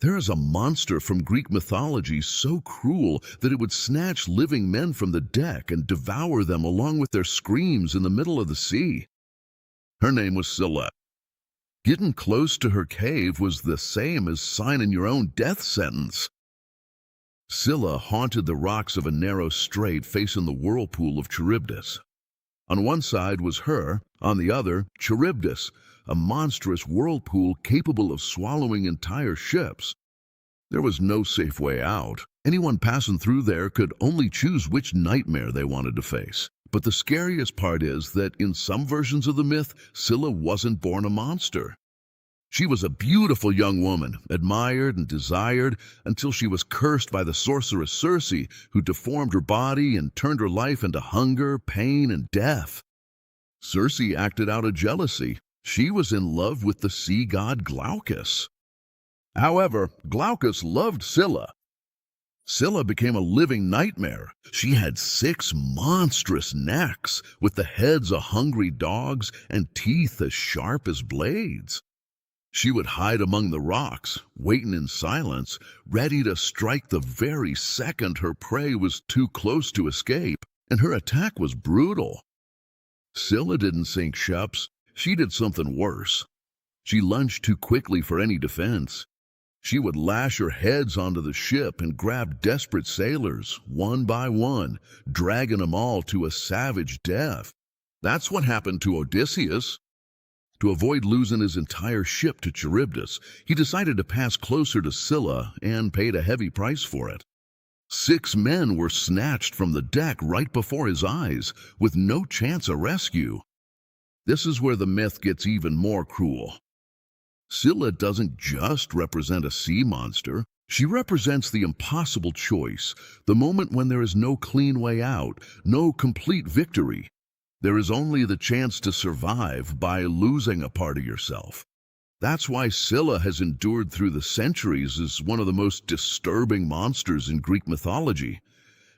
There is a monster from Greek mythology so cruel that it would snatch living men from the deck and devour them along with their screams in the middle of the sea. Her name was Scylla. Getting close to her cave was the same as signing your own death sentence. Scylla haunted the rocks of a narrow strait facing the whirlpool of Charybdis. On one side was her, on the other, Charybdis, a monstrous whirlpool capable of swallowing entire ships. There was no safe way out. Anyone passing through there could only choose which nightmare they wanted to face. But the scariest part is that in some versions of the myth, Scylla wasn't born a monster. She was a beautiful young woman, admired and desired, until she was cursed by the sorceress Circe, who deformed her body and turned her life into hunger, pain, and death. Circe acted out of jealousy. She was in love with the sea god Glaucus. However, Glaucus loved Scylla. Scylla became a living nightmare. She had 6 monstrous necks, with the heads of hungry dogs and teeth as sharp as blades. She would hide among the rocks, waiting in silence, ready to strike the very second her prey was too close to escape, and her attack was brutal. Scylla didn't sink ships. She did something worse. She lunged too quickly for any defense. She would lash her heads onto the ship and grab desperate sailors, one by one, dragging them all to a savage death. That's what happened to Odysseus. To avoid losing his entire ship to Charybdis, he decided to pass closer to Scylla and paid a heavy price for it. 6 men were snatched from the deck right before his eyes, with no chance of rescue. This is where the myth gets even more cruel. Scylla doesn't just represent a sea monster. She represents the impossible choice, the moment when there is no clean way out, no complete victory. There is only the chance to survive by losing a part of yourself. That's why Scylla has endured through the centuries as one of the most disturbing monsters in Greek mythology,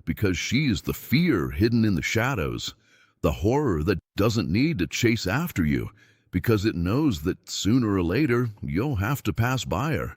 because she is the fear hidden in the shadows, the horror that doesn't need to chase after you, because it knows that sooner or later you'll have to pass by her.